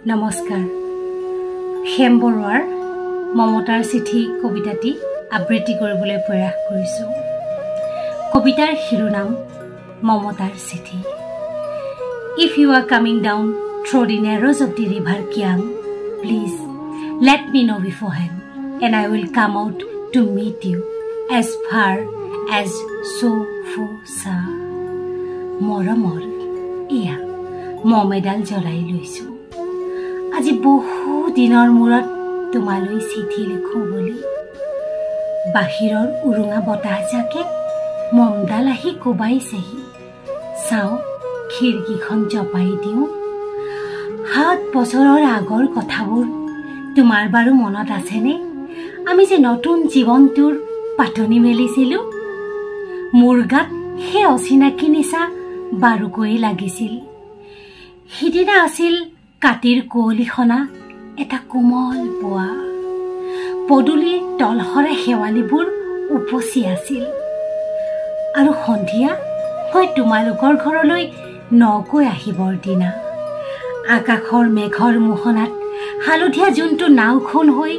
নমস্কাৰ হেম বৰুৱাৰ মমতাৰ চিঠি কবিতাটি আবৃত্তি কৰিবলৈ প্ৰয়াস কৰিছোঁ। কবিতাৰ শিৰোনাম মমতাৰ চিঠি। If you are coming down through the narrows of the river Kiang, please let me know beforehand, and I will come out to meet you as far as Sofosa. মৰমৰ ইয়া মমেডাল জ্বলাই লৈছোঁ। আজি বহু দিনৰ মূৰত তোমালৈ চিঠি লিখোঁ বুলি। বাহিৰৰ উৰুঙা বতাহজাকে মমডাল আহি কোবাইছেহি। চাওঁ খিৰিকীখন জপাই দিওঁ। 7 বছৰৰ আগৰ কথাবোৰ তোমাৰ বাৰু মনত আছেনে? আমি যে নতুন জীৱনটোৰ পাতনি মেলিছিলোঁ। মোৰ গাত সেই অচিনাকি নিচা বাৰুকৈ লাগিছিল। সিদিনা আছিল কাতিৰ কুঁৱলীখনা এটা কোমল পুৱা। পদূলিৰ তলসৰা শেৱালিবোৰ উপচি আছিল। আৰু সন্ধিয়া মই তোমালোকৰ ঘৰলৈ নকৈ আহিবৰ দিনা আকাশৰ মেঘৰ মোহনাত হালধীয়া যোনটো নাওখন হৈ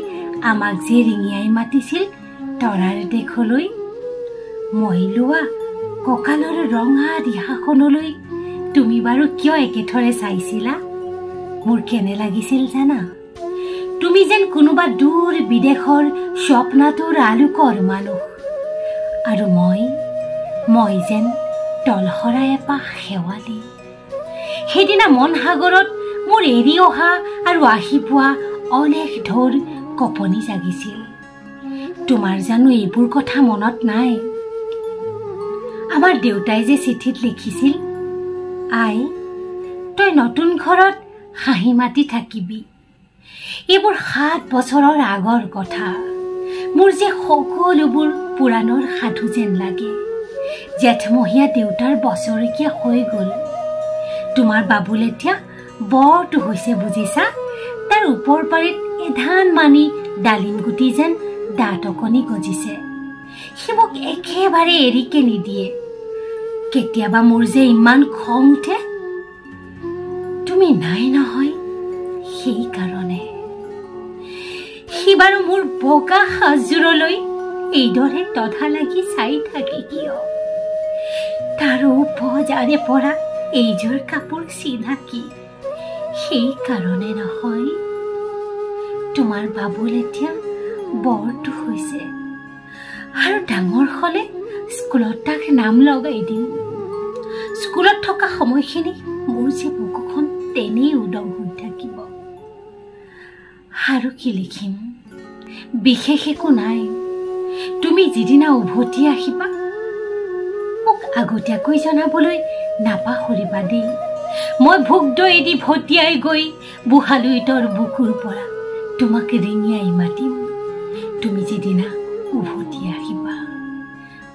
আমাক যে ৰিঙিয়াই মাতিছিল তৰাৰ দেশলৈ, মই লোৱা কঁকালৰ ৰঙা দিহাখনলৈ তুমি বাৰু কিয় একেথৰে চাইছিলা? মোৰ কেনে লাগিছিল জানা? তুমি যেন কোনোবা দূৰ বিদেশৰ স্বপ্নাতুৰ আলোকৰ মানুহ, আৰু মই যেন তলসৰা এপাহ শেৱালি। সেইদিনা মন সাগৰত মোৰ এৰি অহা আৰু আহি পোৱা অলেখ ঢৌৰ কঁপনি জাগিছিল। তোমাৰ জানো এইবোৰ কথা মনত নাই? আমাৰ দেউতাই যে চিঠিত লিখিছিল, আই তই নতুন ঘৰত হাঁহি মাতি থাকিবি। এইবোৰ 7 বছৰৰ আগৰ কথা। মোৰ যে সকলোবোৰ পুৰাণৰ সাধু যেন লাগে। জেঠমহীয়া দেউতাৰ বছৰেকীয়া হৈ গ'ল। তোমাৰ বাবুল এতিয়া বৰটো হৈছে বুজিছা। তাৰ ওপৰ পাৰিত এধান মানি ডালিম গুটি যেন দাঁত অকণি গজিছে। সি মোক একেবাৰে এৰিকে নিদিয়ে। কেতিয়াবা মোৰ যে ইমান খং উঠে। তুমি নাই নহয় সেইকাৰণে। সি বাৰু মোৰ বগা সাজযোৰলৈ এইদৰে তধা লাগি চাই থাকে কিয়? তাৰো উপজাৰে পৰা এইযোৰ কাপোৰ চিনাকি সেইকাৰণে নহয়। তোমাৰ বাবুল এতিয়া বৰটো হৈছে, আৰু ডাঙৰ হলে স্কুলত তাক নাম লগাই দিম। স্কুলত থকা সময়খিনি মোৰ যে বুকুখন তেনেই উদং হৈ থাকিব। আৰু কি লিখিম? বিশেষ একো নাই। তুমি যিদিনা উভতি আহিবা মোক আগতীয়াকৈ জনাবলৈ নাপাহৰিবা দেই। মই ভোক দৈ দি ভটিয়াই গৈ বুঢ়ালুইতৰ বুকুৰ পৰা তোমাক ৰিঙিয়াই মাতিম। তুমি যিদিনা উভতি আহিবা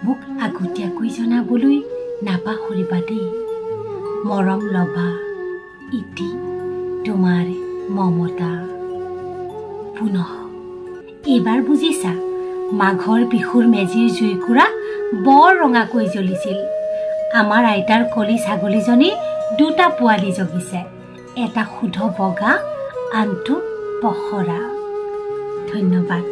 মোক আগতীয়াকৈ জনাবলৈ নাপাহৰিবা দেই। মৰম লবা ইতি তোমাৰ মমতা। পুনঃ এইবাৰ বুজিছা, মাঘৰ বিহুৰ মেজিৰ জুইকুৰা বৰ ৰঙাকৈ জ্বলিছিল। আমাৰ আইতাৰ কলি ছাগলীজনীৰ 2টা পোৱালি জগিছে। এটা শুদ্ধ বগা, আনটো পখৰা। ধন্যবাদ।